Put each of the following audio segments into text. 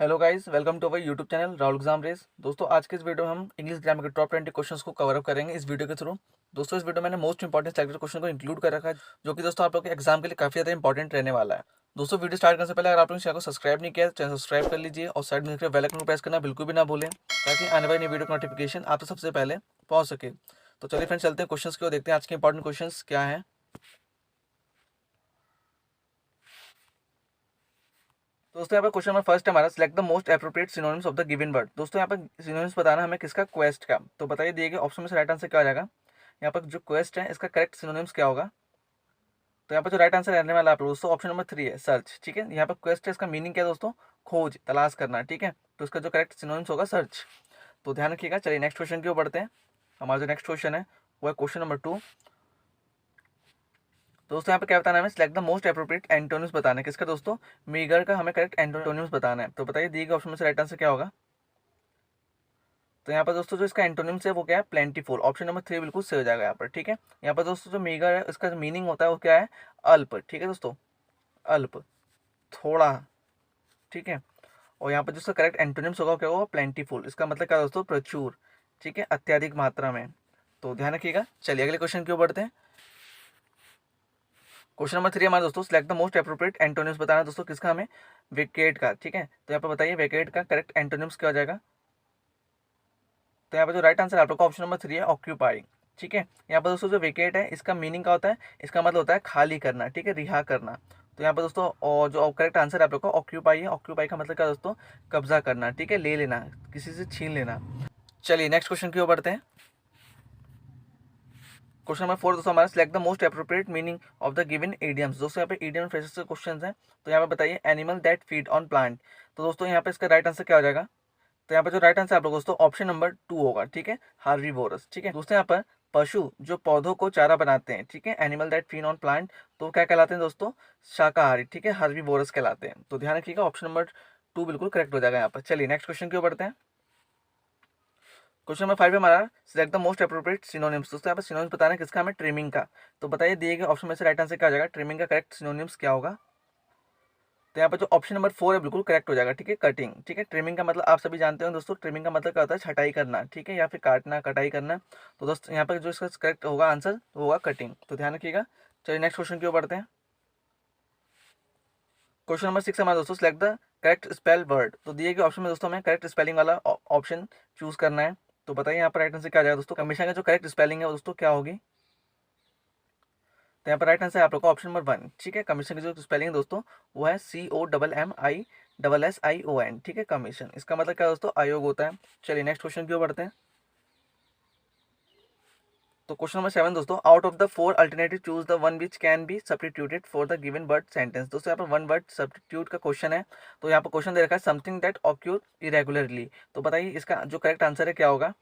Hello guys, welcome to our YouTube channel Rahul Exam Race. दोस्तों, आज के इस वीडियो में हम इंग्लिश ग्रामर के टॉप 20 क्वेश्चंस को कवर अप करेंगे इस वीडियो के थ्रू। दोस्तों, इस वीडियो में मैंने मोस्ट इंपॉर्टेंट सेलेक्टेड क्वेश्चन को इंक्लूड कर रखा है, जो कि दोस्तों आप लोग के एग्जाम के लिए काफी ज्यादा इंपॉर्टेंट रहने वाला है। दोस्तों, वीडियो स्टार्ट करने से पहले अगर आप लोग चैनल को सब्सक्राइब नहीं किया, चैनल सब्सक्राइब कर लीजिए और साइड में दिख रहे बेल आइकन को प्रेस करना बिल्कुल भी ना भूलें, ताकि आने वाली वीडियो की नोटिफिकेशन आप तक सबसे पहले पहुंच सके। तो चलिए फ्रेंड्स, चलते हैं क्वेश्चंस की ओर, देखते हैं आज के इंपॉर्टेंट क्वेश्चंस क्या है। दोस्तों, यहाँ पर क्वेश्चन नंबर फर्स्ट है हमारा, select the most appropriate synonyms of the given word. दोस्तों, यहाँ पर सिनोनिम्स बताना हमें किसका, क्वेस्ट का। तो बताइए दिए गए ऑप्शन में से राइट आंसर क्या आ जाएगा। यहाँ पर जो क्वेस्ट है इसका करेक्ट सिनोनिम्स क्या होगा। तो यहाँ पर जो राइट आंसर रहने वाला है आप लोग दोस्तों, ऑप्शन नंबर 3 है, सर्च। ठीक है, यहाँ पर क्वेस्ट है, इसका मीनिंग क्या है दोस्तों, खोज, तलाश करना। ठीक है, तो इसका जो करेक्ट सिनोनिम्स होगा सर्च। तो ध्यान रखिएगा। चलिए नेक्स्ट क्वेश्चन की ओर बढ़ते हैं। हमारा जो नेक्स्ट क्वेश्चन है वो है क्वेश्चन नंबर 2। दोस्तों, यहाँ पे क्या बताना है हमें, select the most appropriate antonyms बताना है किसका दोस्तों, मीगर का हमें करेक्ट एंटोनिम्स बताना है। तो बताइए दिए गए ऑप्शन में से राइट आंसर क्या होगा। तो यहाँ पर दोस्तों जो इसका एंटोनिम्स है वो क्या है, प्लेंटीफुल। ऑप्शन नंबर 3 बिल्कुल सही हो जाएगा यहाँ पर। ठीक है, यहाँ पर दोस्तों जो मीगर है इसका जो मीनिंग होता है वो क्या है, अल्प। ठीक है दोस्तों, अल्प, थोड़ा। ठीक है, और यहाँ पर जो इसका करेक्ट एंटोनिम्स होगा क्या होगा, प्लेंटीफुल। इसका मतलब क्या दोस्तों, प्रचुर। ठीक है, अत्यधिक मात्रा में। तो ध्यान रखिएगा। चलिए अगले क्वेश्चन की ओर बढ़ते हैं। क्वेश्चन नंबर 3 हमारे दोस्तों, select the most appropriate antonyms बताना है दोस्तों किसका, हमें विकेट का। ठीक है, तो यहाँ पर बताइए विकेट का करेक्ट एंटोनिम्स क्या हो जाएगा। तो यहाँ पर जो राइट आंसर आप लोग का ऑप्शन नंबर 3 है, ऑक्यूपाई। ठीक है, यहाँ पर दोस्तों जो विकेट है इसका मीनिंग क्या होता है, इसका मतलब होता है खाली करना। ठीक है, रिहा करना। तो यहाँ पर दोस्तों और जो करेक्ट आंसर आप लोग का ऑक्यूपाई है। ऑक्यूपाई का मतलब क्या दोस्तों, कब्जा करना। ठीक है, ले लेना, किसी से छीन लेना। चलिए नेक्स्ट क्वेश्चन की ओर बढ़ते हैं। क्वेश्चन नंबर 4 दोस्तों हमारा, select the most appropriate meaning of the given idioms. दोस्तों यहाँ पे इडियम फ्रेजेस के क्वेश्चन हैं। तो यहाँ पे बताइए, animal that feed on plant. तो दोस्तों यहाँ पे इसका राइट आंसर क्या हो जाएगा। तो यहाँ पर जो राइट आंसर आप लोग दोस्तों ऑप्शन नंबर 2 होगा। ठीक है, हार्बीवोरस। ठीक है दोस्तों, यहाँ पर पशु जो पौधों को चारा बनाते हैं, ठीक है, animal that feed on plant, तो क्या कहलाते हैं दोस्तों, शाकाहारी। ठीक है, हार्बीवोरस कहलाते हैं। तो ध्यान रखिएगा, ऑप्शन नंबर 2 बिल्कुल करेक्ट हो जाएगा यहाँ पर। चलिए नेक्स्ट क्वेश्चन की ओर बढ़ते हैं। क्वेश्चन नंबर 5 हमारा, select the most appropriate synonyms. दोस्तों यहाँ पर सिनोनिम्स बताना है किसका, हमें ट्रिमिंग का। तो बताइए दिए गए ऑप्शन में से राइट आंसर क्या आ जाएगा, ट्रिमिंग का करेक्ट सिनोनिम्स क्या होगा। तो यहाँ पर जो ऑप्शन नंबर 4 है बिल्कुल करेक्ट हो जाएगा। ठीक है, कटिंग। ठीक है, ट्रिमिंग का मतलब आप सभी जानते हो दोस्तों, ट्रिमिंग का मतलब क्या होता है, छटाई करना। ठीक है, या फिर काटना, कटाई करना। तो दोस्तों यहाँ पर जो इसका करेक्ट होगा आंसर वो होगा कटिंग। तो ध्यान रखिएगा। चलिए नेक्स्ट क्वेश्चन की ओर बढ़ते हैं। क्वेश्चन नंबर 6 हमारा दोस्तों, select the correct spell word. तो दिए गए ऑप्शन में दोस्तों हमें करेक्ट स्पेलिंग वाला ऑप्शन चूज करना है। तो बताइए यहाँ पर राइट आंसर क्या आ जाएगा दोस्तों, कमीशन का जो करेक्ट स्पेलिंग है वो दोस्तों क्या होगी। तो यहाँ पर राइट आंसर है आप लोग का ऑप्शन नंबर 1। ठीक है, कमीशन की जो स्पेलिंग है दोस्तों वो है COMMISSION। ठीक है, कमीशन, इसका मतलब क्या दोस्तों, आयोग होता है। चलिए नेक्स्ट क्वेश्चन की ओर बढ़ते हैं। तो क्वेश्चन नंबर 7 दोस्तों, out of the 4 alternative choose the one which can be substituted for the given word sentence. दोस्तों यहाँ पर वन वर्ड सब्स्टिट्यूट का क्वेश्चन है। तो यहाँ पर क्वेश्चन दे रखा है, समथिंग दैट ऑक्यूर इरेगुलरली। तो बताइए इसका जो करेक्ट आंसर है क्या होगा।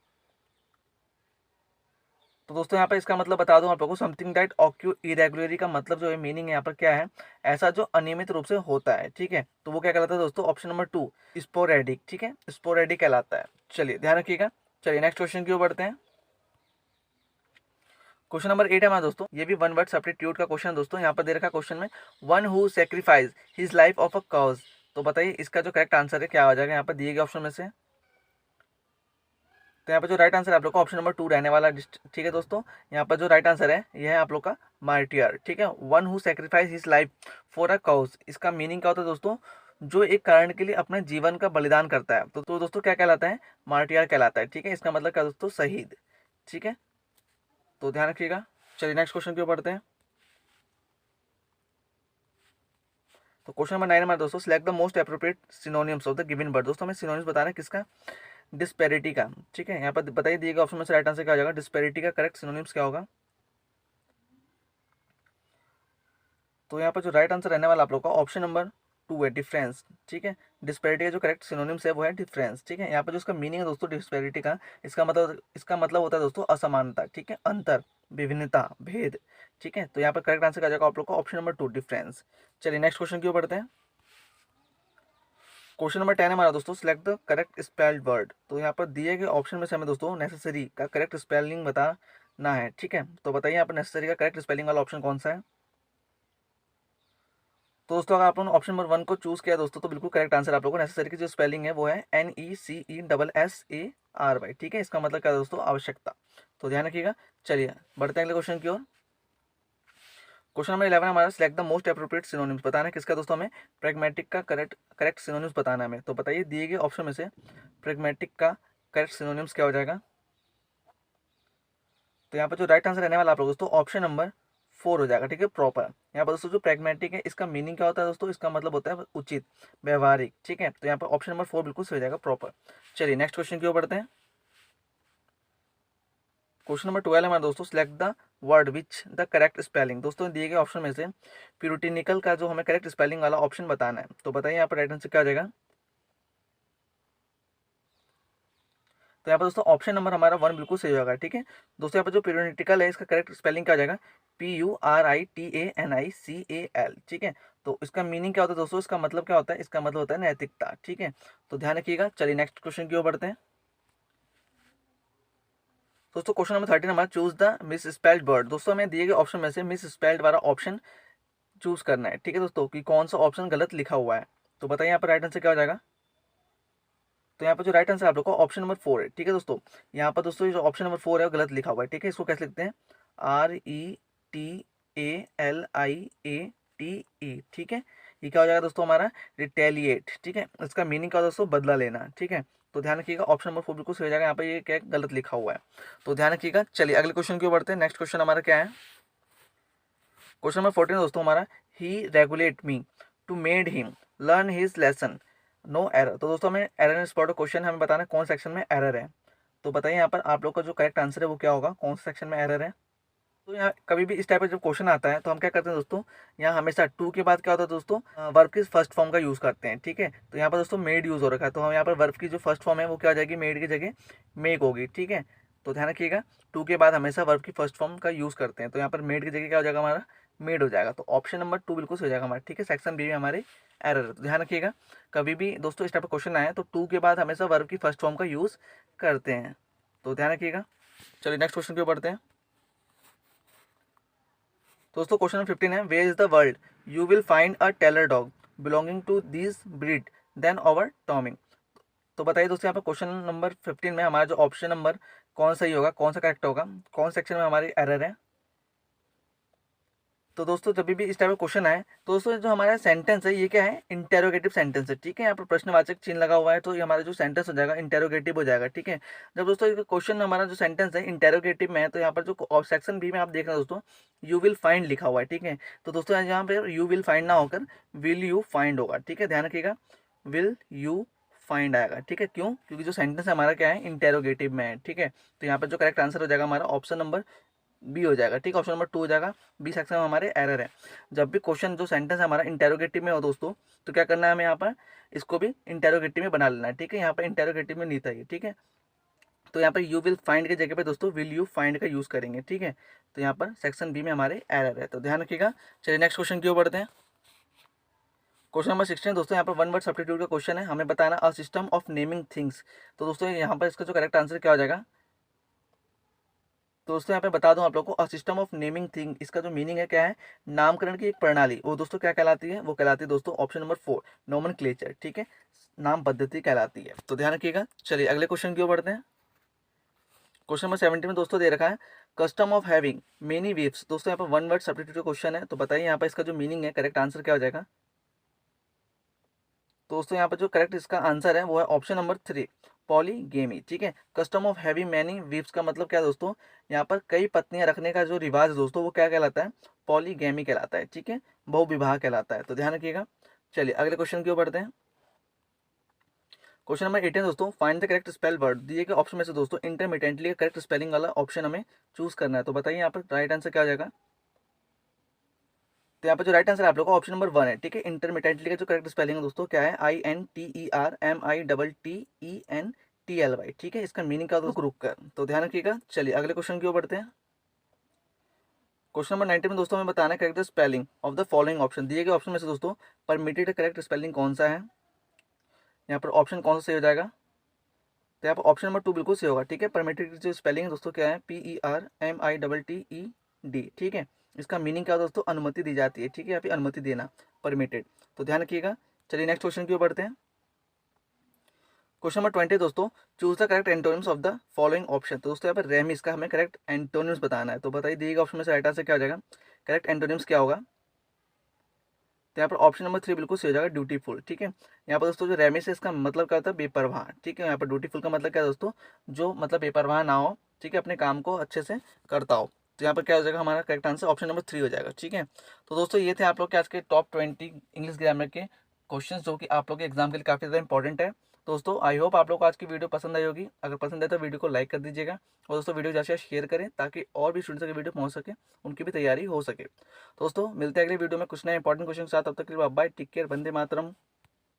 तो दोस्तों यहाँ पर इसका मतलब बता दूं आप लोगों को, समथिंग दैट ऑक्यूर इरेगुलरली का मतलब जो है, मीनिंग यहाँ पर क्या है, ऐसा जो अनियमित रूप से होता है। ठीक है, तो वो क्या कहलाता है दोस्तों, ऑप्शन नंबर 2, स्पोरेडिक। ठीक है, स्पोरेडिक कहलाता है। चलिए ध्यान रखिएगा। चलिए नेक्स्ट क्वेश्चन की ओर बढ़ते हैं। क्वेश्चन नंबर 8 है हमारा दोस्तों, ये भी वन वर्ड सब्स्टिट्यूट का क्वेश्चन है दोस्तों। यहाँ पर दे रखा क्वेश्चन में, one who sacrifice his life of a cause. तो बताइए इसका जो करेक्ट आंसर है क्या आ जाएगा यहाँ पर दिए गए ऑप्शन में से। तो यहाँ पर जो राइट आंसर है आप लोग का ऑप्शन नंबर 2 रहने वाला। ठीक है दोस्तों, यहाँ पर जो राइट आंसर है यह है आप लोग का मार्टियर। ठीक है, one who sacrifice his life for a cause, इसका मीनिंग क्या होता है दोस्तों, जो एक कारण के लिए अपने जीवन का बलिदान करता है। तो दोस्तों क्या कहलाता है, मार्टियर कहलाता है। ठीक है, इसका मतलब क्या दोस्तों, शहीद। ठीक है, तो ध्यान रखिएगा। चलिए नेक्स्ट क्वेश्चन की ओर बढ़ते हैं। तो क्वेश्चन नंबर 9 हमारे दोस्तों, select the most appropriate synonyms of the given word. दोस्तों हमें सिनोनिम्स बताना है किसका, डिस्पेरिटी का। ठीक है, यहाँ पर बताइए दिए गए ऑप्शन में से राइट आंसर क्या हो जाएगा, डिस्पेरिटी का करेक्ट सिनोनिम्स क्या होगा। तो यहाँ पर जो राइट आंसर रहने वाला आप लोग का ऑप्शन नंबर 2 है, डिफरेंस। ठीक है, डिस्पेरिटी का जो करेक्ट सिनोनिम्स है वो है डिफरेंस। ठीक है, यहाँ पर जो इसका मीनिंग है दोस्तों डिस्पेरिटी का, इसका मतलब होता है दोस्तों असमानता। ठीक है, अंतर, विभिन्नता, भेद। ठीक है, तो यहाँ पर करेक्ट आंसर क्या जाएगा आप लोग का ऑप्शन नंबर 2, डिफरेंस। चलिए नेक्स्ट क्वेश्चन की ओर बढ़ते हैं। क्वेश्चन नंबर 10 है हमारा दोस्तों, select the correct spelled word. तो यहाँ पर दिए गए ऑप्शन में से हमें दोस्तों नेसेसरी का करेक्ट स्पेलिंग बताना है। ठीक है, तो बताइए यहाँ पर नेसेसरी का करेक्ट स्पेलिंग वाला ऑप्शन कौन सा है। तो दोस्तों अगर आप लोगों ने ऑप्शन नंबर 1 को चूज किया दोस्तों तो बिल्कुल करेक्ट आंसर आप लोगों को। नेसेसरी की जो स्पेलिंग है वो है NECESSARY, ठीक है। इसका मतलब क्या है दोस्तों, आवश्यकता। तो ध्यान रखिएगा। चलिए बढ़ते हैं अगले क्वेश्चन की ओर। क्वेश्चन नंबर 11 हमारा, select the most appropriate synonyms. बताना है किसका दोस्तों, हमें प्रैग्मेटिक का करेक्ट सिनोनिम्स बताना है हमें। तो बताइए दिए गए ऑप्शन में से प्रैग्मेटिक का करेक्ट सिनोनिम्स क्या हो जाएगा। तो यहाँ पर जो राइट आंसर रहने वाला आप लोग दोस्तों ऑप्शन नंबर 4 हो जाएगा, ठीक है, प्रॉपर। यहाँ पर दोस्तों जो प्रैग्मेटिक है इसका मीनिंग क्या होता है दोस्तों, इसका मतलब होता है उचित, व्यवहारिक, ठीक है। तो यहाँ पर ऑप्शन नंबर 4 बिल्कुल सही हो जाएगा, प्रॉपर। चलिए नेक्स्ट क्वेश्चन की ओर बढ़ते हैं। क्वेश्चन नंबर 12 हमारे दोस्तों, select the word which the correct spelling. दोस्तों दिए गए ऑप्शन में से प्यूरिटिनिकल का जो हमें करेक्ट स्पेलिंग वाला ऑप्शन बताना है। तो बताइए यहाँ पर राइट आंसर क्या हो जाएगा। तो यहाँ पर दोस्तों ऑप्शन नंबर हमारा 1 बिल्कुल सही होगा, ठीक है। दोस्तों यहाँ पर जो प्यूरिटिकल है इसका करेक्ट स्पेलिंग क्या हो जाएगा, PURITANICAL, ठीक है। तो इसका मीनिंग क्या होता है दोस्तों, इसका मतलब क्या होता है, इसका मतलब होता है नैतिकता, ठीक है। तो ध्यान रखिएगा। चलिए नेक्स्ट क्वेश्चन की ओर बढ़ते हैं। दोस्तों क्वेश्चन नंबर 13 हमारा, choose the miss spelled word. दोस्तों हमें दिए गए ऑप्शन में से मिस स्पेल्ड वाला ऑप्शन चूज करना है, ठीक है दोस्तों, कि कौन सा ऑप्शन गलत लिखा हुआ है। तो बताइए यहाँ पर राइट आंसर क्या हो जाएगा। तो यहाँ पर जो राइट आंसर आप लोग को ऑप्शन नंबर 4 है, ठीक है दोस्तों। यहाँ पर दोस्तों जो ऑप्शन नंबर 4 है वो गलत लिखा हुआ है, ठीक है। इसको कैसे लिखते हैं, RETALIATE, ठीक है। ये क्या हो जाएगा दोस्तों हमारा, रिटेलिएट, ठीक है। इसका मीनिंग क्या होता है दोस्तों, बदला लेना, ठीक है। तो ध्यान रखिएगा ऑप्शन नंबर 4 बिल्कुल सही हो जाएगा। यहाँ पर ये क्या गलत लिखा हुआ है, तो ध्यान रखिएगा। चलिए अगले क्वेश्चन की ओर बढ़ते हैं। नेक्स्ट क्वेश्चन हमारा क्या है, क्वेश्चन नंबर 14 दोस्तों हमारा, he regulate me to made him learn his lesson no error. तो दोस्तों हमें एरर स्पॉट क्वेश्चन हमें बताना है कौन सेक्शन में एरर है। तो बताइए यहाँ पर आप लोग का जो करेक्ट आंसर है वो क्या होगा, कौन सा सेक्शन में एरर है। तो यहाँ कभी भी इस टाइप का जब क्वेश्चन आता है तो हम क्या करते हैं दोस्तों, यहाँ हमेशा टू के बाद क्या होता है दोस्तों, वर्ब की फर्स्ट फॉर्म का यूज करते हैं, ठीक है। तो यहाँ पर दोस्तों मेड यूज हो रखा है, तो हम यहाँ पर वर्ब की जो फर्स्ट फॉर्म है वो क्या हो जाएगी, मेड की जगह मेक होगी, ठीक है। तो ध्यान रखिएगा टू के बाद हमेशा वर्ब की फर्स्ट फॉर्म का यूज करते हैं, तो यहाँ पर मेड की जगह क्या हो जाएगा हमारा, मेड हो जाएगा। तो ऑप्शन नंबर 2 बिल्कुल सही हो जाएगा हमारा, ठीक है। सेक्शन बी में हमारे एरर है। तो ध्यान रखिएगा कभी भी दोस्तों इस टाइप का क्वेश्चन आए तो टू के बाद हमेशा वर्ब की फर्स्ट फॉर्म का यूज करते हैं, तो ध्यान रखिएगा। चलिए नेक्स्ट क्वेश्चन की ओर बढ़ते हैं। दोस्तों क्वेश्चन नंबर 15 है, where is the world you will find a tailor dog belonging to this breed then over tomming. तो बताइए दोस्तों यहाँ पर क्वेश्चन नंबर 15 में हमारा जो ऑप्शन नंबर कौन सही होगा, कौन सा करेक्ट होगा, कौन सेक्शन में हमारी एरर है। तो दोस्तों जब भी इस टाइप का क्वेश्चन आए तो दोस्तों जो हमारा सेंटेंस है ये क्या है, इंटेरोगेटिव सेंटेंस है, ठीक है। यहाँ पर प्रश्नवाचक चिन्ह लगा हुआ है तो ये हमारा जो सेंटेंस हो जाएगा इंटेरोगेटिव हो जाएगा, ठीक है। जब दोस्तों क्वेश्चन हमारा जो सेंटेंस है इंटेरोगेटिव में है तो यहाँ पर जो सेक्शन बी में आप देख रहे हैं दोस्तों यू विल फाइंड लिखा हुआ है, ठीक है। तो दोस्तों यहाँ पे यू विल फाइंड ना होकर विल यू फाइंड होगा, ठीक है। ध्यान रखिएगा विल यू फाइंड आएगा, ठीक है। क्यों, क्योंकि जो सेंटेंस है हमारा क्या है, इंटेरोगेटिव में है, ठीक है। तो यहाँ पर जो करेक्ट आंसर हो जाएगा हमारा ऑप्शन नंबर बी हो जाएगा, ठीक है। ऑप्शन नंबर 2 हो जाएगा, बी सेक्शन में हमारे एरर है। जब भी क्वेश्चन जो सेंटेंस हमारा इंटेरोगेटिव में हो दोस्तों तो क्या करना है हमें यहाँ पर, इसको भी इंटेरोगेटिव में बना लेना है, ठीक है। यहाँ पर इंटेरोगेटिव में नहीं था ये, ठीक है। तो यहाँ पर यू विल फाइंड की जगह पे दोस्तों विल यू फाइंड का यूज करेंगे, ठीक है। तो यहाँ पर सेक्शन बी में हमारे एरर है, तो ध्यान रखिएगा। चलिए नेक्स्ट क्वेश्चन की ओर बढ़ते हैं। क्वेश्चन नंबर 16 दोस्तों यहाँ पर वन वर्ड सब्स्टिट्यूट का क्वेश्चन है, हमें बताना a system of naming things. तो दोस्तों यहाँ पर इसका जो करेक्ट आंसर क्या हो जाएगा, तो दोस्तों यहाँ पे बता दूं आप लोगों को, a system of naming thing इसका जो मीनिंग है क्या है, नामकरण की एक प्रणाली, वो दोस्तों क्या कहलाती है, वो कहलाती है दोस्तों ऑप्शन नंबर 4 नोमेनक्लेचर, ठीक है, नाम पद्धति कहलाती है। तो ध्यान रखिएगा। चलिए अगले क्वेश्चन की ओर बढ़ते हैं। क्वेश्चन नंबर 17 में दोस्तों दे रखा है custom of having many weaves. दोस्तों यहाँ पर वन वर्ड सब्स्टिट्यूट क्वेश्चन है, तो बताइए यहाँ पर इसका जो मीनिंग है, करेक्ट आंसर क्या हो जाएगा। तो दोस्तों यहाँ पर जो करेक्ट इसका आंसर है वो है ऑप्शन नंबर 3 पॉलीगेमी, ठीक है। Custom of heavy many weaves का मतलब क्या है दोस्तों, यहाँ पर कई पत्नियां रखने का जो रिवाज है दोस्तों वो क्या कहलाता है, पॉलीगेमी कहलाता है, ठीक है, बहुविवाह कहलाता है। तो ध्यान रखिएगा। चलिए अगले क्वेश्चन की ओर बढ़ते हैं। क्वेश्चन नंबर 18 दोस्तों, find the correct spell word. दिए गए ऑप्शन में से दोस्तों इंटरमीडिएटली का करेक्ट स्पेलिंग वाला ऑप्शन हमें चूज करना है। तो बताइए यहाँ पर राइट आंसर क्या हो जाएगा। तो यहाँ पर जो राइट आंसर आप लोग का ऑप्शन नंबर 1 है, ठीक है। इंटरमीडिएटली का जो करेक्ट स्पेलिंग है दोस्तों क्या है, INTERMITTENTLY, ठीक है। इसका मीनिंग क्या दोस्तों, रुक कर। तो ध्यान रखिएगा। चलिए अगले क्वेश्चन की ओर बढ़ते हैं। क्वेश्चन नंबर 19 में दोस्तों हमें बताना है correct spelling of the following option. दिए गए ऑप्शन में से दोस्तों परमिटेड करेक्ट स्पेलिंग कौन सा है, यहाँ पर ऑप्शन कौन सा सही हो जाएगा। तो यहाँ पर ऑप्शन नंबर 2 बिल्कुल सही होगा, ठीक है। परमिटेड जो स्पेलिंग है दोस्तों क्या है, PERMITTED, ठीक है। इसका मीनिंग क्या होता है दोस्तों, अनुमति दी जाती है, ठीक है, या फिर अनुमति देना, परमिटेड। तो ध्यान रखिएगा। चलिए नेक्स्ट क्वेश्चन की ओर बढ़ते हैं। क्वेश्चन नंबर 20 दोस्तों, choose the correct antonyms of the following option. तो दोस्तों यहाँ पर रेमिस का हमें करेक्ट एंटोनिम्स बताना है। तो बताइए दिए गए ऑप्शन में से राइट आंसर क्या हो जाएगा, करेक्ट एंटोनिम्स क्या होगा। तो यहाँ पर ऑप्शन नंबर 3 बिल्कुल सही हो जाएगा, ड्यूटीफुल, ठीक है। यहाँ पर दोस्तों जो रेमिस है इसका मतलब क्या होता है, बेपरवाह, ठीक है। यहाँ पर ड्यूटीफुल का मतलब क्या है दोस्तों, जो मतलब बेपरवाह ना हो, ठीक है, अपने काम को अच्छे से करता हो। तो यहाँ पर क्या हो जाएगा, हमारा करेक्ट आंसर ऑप्शन नंबर 3 हो जाएगा, ठीक है। तो दोस्तों ये थे आप लोग के आज के टॉप 20 इंग्लिश ग्रामर के क्वेश्चन, जो कि आप लोग के एग्जाम के लिए काफ़ी ज़्यादा इंपॉर्टेंट है। दोस्तों आई होप आप लोग को आज की वीडियो पसंद आई होगी। अगर पसंद है तो वीडियो को लाइक कर दीजिएगा, और दोस्तों वीडियो ज़्यादा शेयर करें ताकि और भी स्टूडेंट्स की वीडियो पहुंच सके, उनकी भी तैयारी हो सके। दोस्तों मिलते हैं अगले वीडियो में कुछ नए इंपॉर्टेंट क्वेश्चन के साथ। तब तक के लिए bye, take care, Vande Mataram.